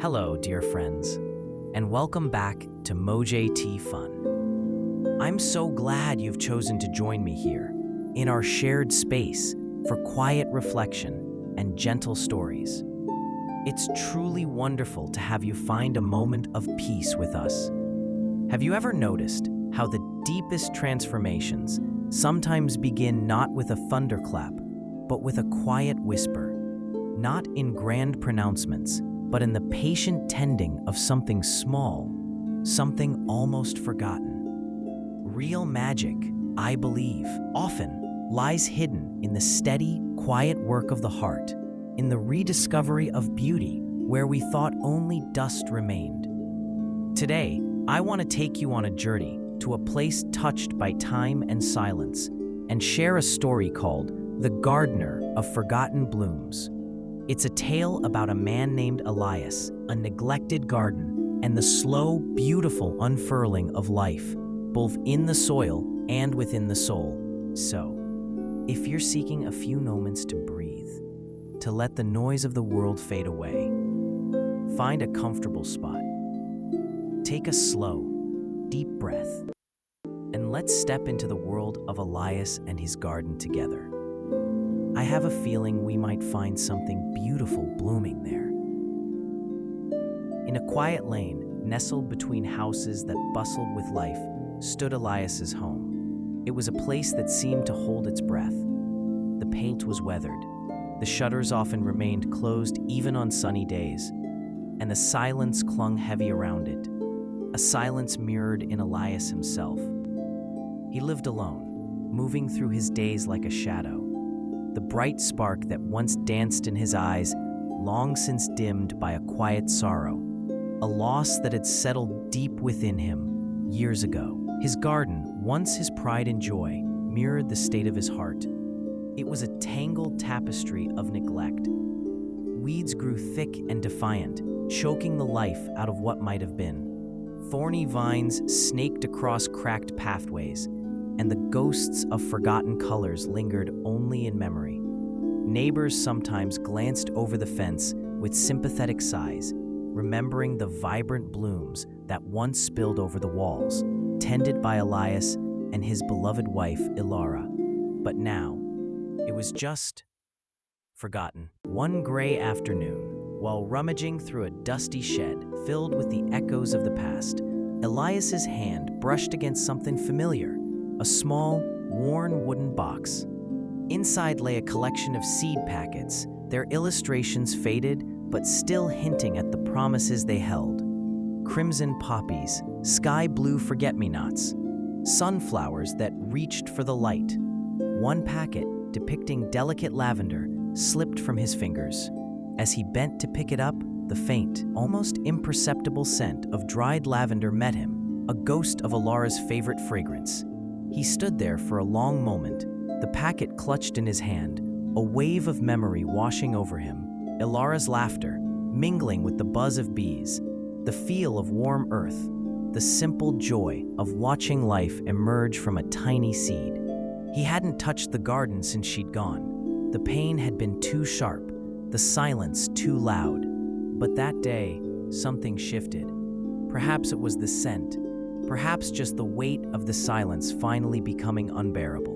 Hello, dear friends, and welcome back to MOJTFUN. I'm so glad you've chosen to join me here in our shared space for quiet reflection and gentle stories. It's truly wonderful to have you find a moment of peace with us. Have you ever noticed how the deepest transformations sometimes begin not with a thunderclap, but with a quiet whisper, not in grand pronouncements, but in the patient tending of something small, something almost forgotten? Real magic, I believe, often lies hidden in the steady, quiet work of the heart, in the rediscovery of beauty where we thought only dust remained. Today, I want to take you on a journey to a place touched by time and silence, and share a story called The Gardener of Forgotten Blooms. It's a tale about a man named Elias, a neglected garden, and the slow, beautiful unfurling of life, both in the soil and within the soul. So, if you're seeking a few moments to breathe, to let the noise of the world fade away, find a comfortable spot. Take a slow, deep breath, and let's step into the world of Elias and his garden together. I have a feeling we might find something beautiful blooming there. In a quiet lane, nestled between houses that bustled with life, stood Elias's home. It was a place that seemed to hold its breath. The paint was weathered. The shutters often remained closed even on sunny days, and the silence clung heavy around it, a silence mirrored in Elias himself. He lived alone, moving through his days like a shadow. The bright spark that once danced in his eyes, long since dimmed by a quiet sorrow, a loss that had settled deep within him years ago. His garden, once his pride and joy, mirrored the state of his heart. It was a tangled tapestry of neglect. Weeds grew thick and defiant, choking the life out of what might have been. Thorny vines snaked across cracked pathways, and the ghosts of forgotten colors lingered only in memory. Neighbors sometimes glanced over the fence with sympathetic sighs, remembering the vibrant blooms that once spilled over the walls, tended by Elias and his beloved wife, Ilara. But now, it was just forgotten. One gray afternoon, while rummaging through a dusty shed filled with the echoes of the past, Elias's hand brushed against something familiar. A small, worn wooden box. Inside lay a collection of seed packets, their illustrations faded but still hinting at the promises they held. Crimson poppies, sky blue forget-me-nots, sunflowers that reached for the light. One packet, depicting delicate lavender, slipped from his fingers. As he bent to pick it up, the faint, almost imperceptible scent of dried lavender met him, a ghost of Ilara's favorite fragrance. He stood there for a long moment, the packet clutched in his hand, a wave of memory washing over him, Ilara's laughter, mingling with the buzz of bees, the feel of warm earth, the simple joy of watching life emerge from a tiny seed. He hadn't touched the garden since she'd gone. The pain had been too sharp, the silence too loud. But that day, something shifted. Perhaps it was the scent. Perhaps just the weight of the silence finally becoming unbearable.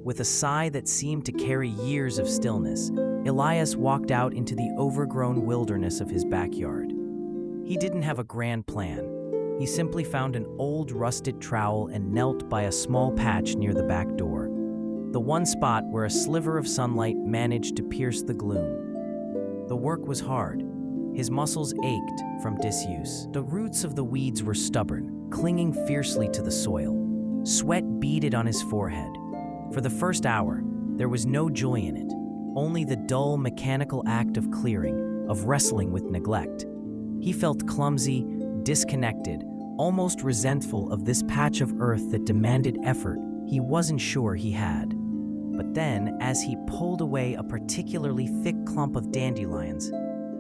With a sigh that seemed to carry years of stillness, Elias walked out into the overgrown wilderness of his backyard. He didn't have a grand plan. He simply found an old rusted trowel and knelt by a small patch near the back door, the one spot where a sliver of sunlight managed to pierce the gloom. The work was hard. His muscles ached from disuse. The roots of the weeds were stubborn, clinging fiercely to the soil. Sweat beaded on his forehead. For the first hour, there was no joy in it, only the dull, mechanical act of clearing, of wrestling with neglect. He felt clumsy, disconnected, almost resentful of this patch of earth that demanded effort he wasn't sure he had. But then, as he pulled away a particularly thick clump of dandelions,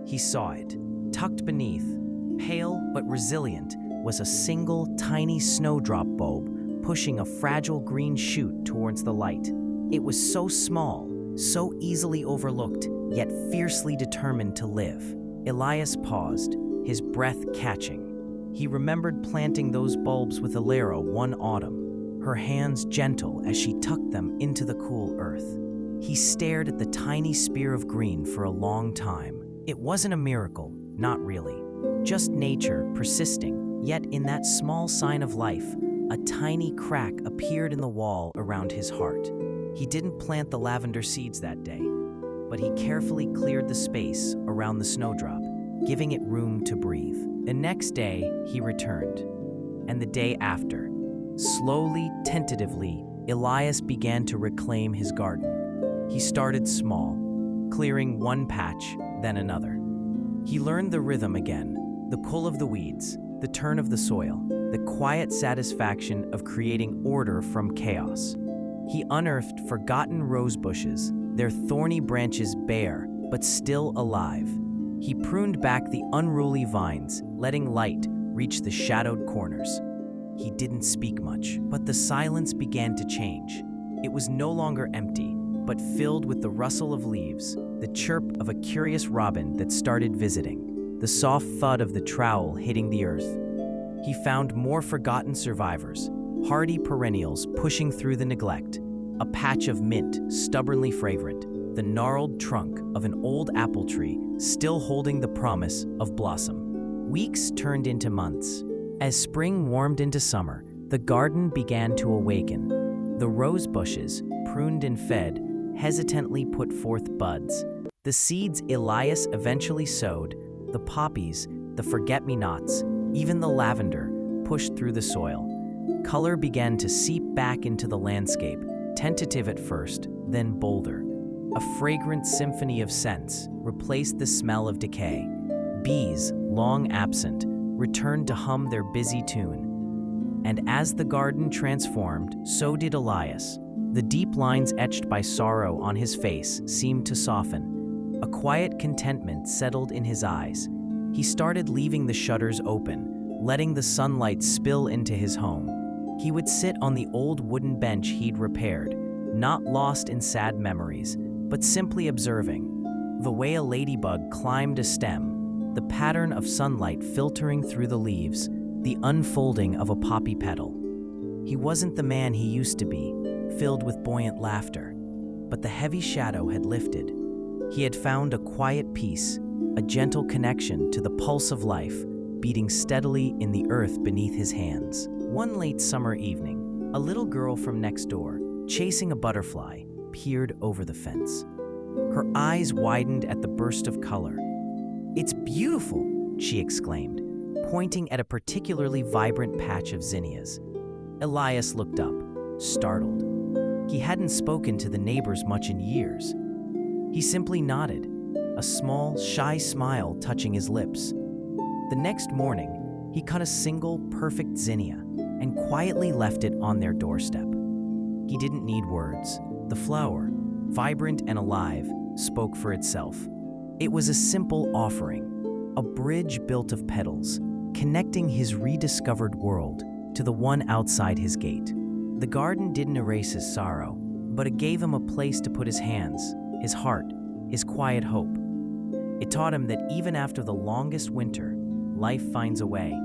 he saw it. Tucked beneath, pale but resilient, was a single, tiny snowdrop bulb pushing a fragile green shoot towards the light. It was so small, so easily overlooked, yet fiercely determined to live. Elias paused, his breath catching. He remembered planting those bulbs with Alera one autumn, her hands gentle as she tucked them into the cool earth. He stared at the tiny spear of green for a long time. It wasn't a miracle, not really. Just nature persisting, yet in that small sign of life, a tiny crack appeared in the wall around his heart. He didn't plant the lavender seeds that day, but he carefully cleared the space around the snowdrop, giving it room to breathe. The next day, he returned, and the day after. Slowly, tentatively, Elias began to reclaim his garden. He started small, clearing one patch, then another. He learned the rhythm again, the pull of the weeds, the turn of the soil, the quiet satisfaction of creating order from chaos. He unearthed forgotten rose bushes, their thorny branches bare, but still alive. He pruned back the unruly vines, letting light reach the shadowed corners. He didn't speak much, but the silence began to change. It was no longer empty, but filled with the rustle of leaves, the chirp of a curious robin that started visiting, the soft thud of the trowel hitting the earth. He found more forgotten survivors, hardy perennials pushing through the neglect, a patch of mint stubbornly fragrant, the gnarled trunk of an old apple tree still holding the promise of blossom. Weeks turned into months. As spring warmed into summer, the garden began to awaken. The rose bushes, pruned and fed, hesitantly put forth buds. The seeds Elias eventually sowed, the poppies, the forget-me-nots, even the lavender, pushed through the soil. Color began to seep back into the landscape, tentative at first, then bolder. A fragrant symphony of scents replaced the smell of decay. Bees, long absent, returned to hum their busy tune. And as the garden transformed, so did Elias. The deep lines etched by sorrow on his face seemed to soften. A quiet contentment settled in his eyes. He started leaving the shutters open, letting the sunlight spill into his home. He would sit on the old wooden bench he'd repaired, not lost in sad memories, but simply observing. The way a ladybug climbed a stem, the pattern of sunlight filtering through the leaves, the unfolding of a poppy petal. He wasn't the man he used to be, filled with buoyant laughter, but the heavy shadow had lifted. He had found a quiet peace, a gentle connection to the pulse of life, beating steadily in the earth beneath his hands. One late summer evening, a little girl from next door, chasing a butterfly, peered over the fence. Her eyes widened at the burst of color. "It's beautiful," she exclaimed, pointing at a particularly vibrant patch of zinnias. Elias looked up, startled. He hadn't spoken to the neighbors much in years. He simply nodded, a small, shy smile touching his lips. The next morning, he cut a single, perfect zinnia and quietly left it on their doorstep. He didn't need words. The flower, vibrant and alive, spoke for itself. It was a simple offering, a bridge built of petals, connecting his rediscovered world to the one outside his gate. The garden didn't erase his sorrow, but it gave him a place to put his hands, his heart, his quiet hope. It taught him that even after the longest winter, life finds a way,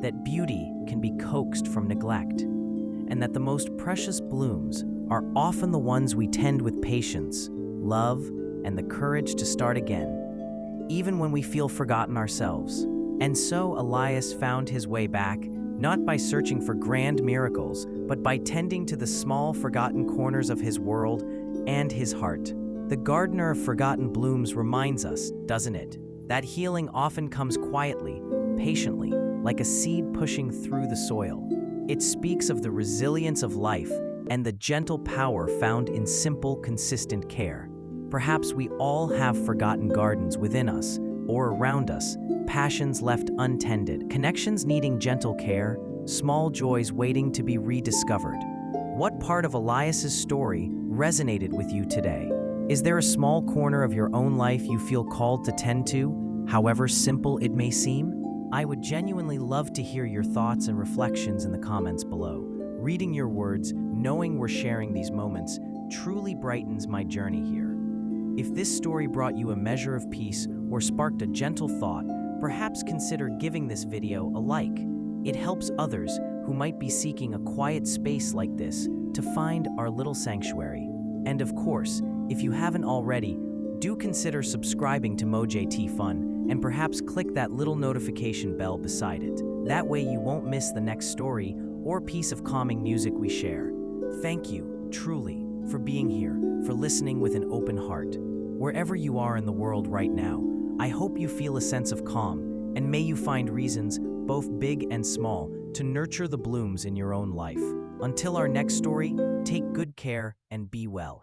that beauty can be coaxed from neglect, and that the most precious blooms are often the ones we tend with patience, love, and the courage to start again, even when we feel forgotten ourselves. And so Elias found his way back, not by searching for grand miracles, but by tending to the small, forgotten corners of his world and his heart. The gardener of forgotten blooms reminds us, doesn't it, that healing often comes quietly, patiently, like a seed pushing through the soil. It speaks of the resilience of life and the gentle power found in simple, consistent care. Perhaps we all have forgotten gardens within us or around us, passions left untended, connections needing gentle care, small joys waiting to be rediscovered. What part of Elias's story resonated with you today? Is there a small corner of your own life you feel called to tend to, however simple it may seem? I would genuinely love to hear your thoughts and reflections in the comments below. Reading your words, knowing we're sharing these moments, truly brightens my journey here. If this story brought you a measure of peace or sparked a gentle thought, perhaps consider giving this video a like. It helps others who might be seeking a quiet space like this to find our little sanctuary. And of course, if you haven't already, do consider subscribing to MOJTFUN and perhaps click that little notification bell beside it. That way you won't miss the next story or piece of calming music we share. Thank you, truly, for being here, for listening with an open heart. Wherever you are in the world right now, I hope you feel a sense of calm, and may you find reasons, both big and small, to nurture the blooms in your own life. Until our next story, take good care and be well.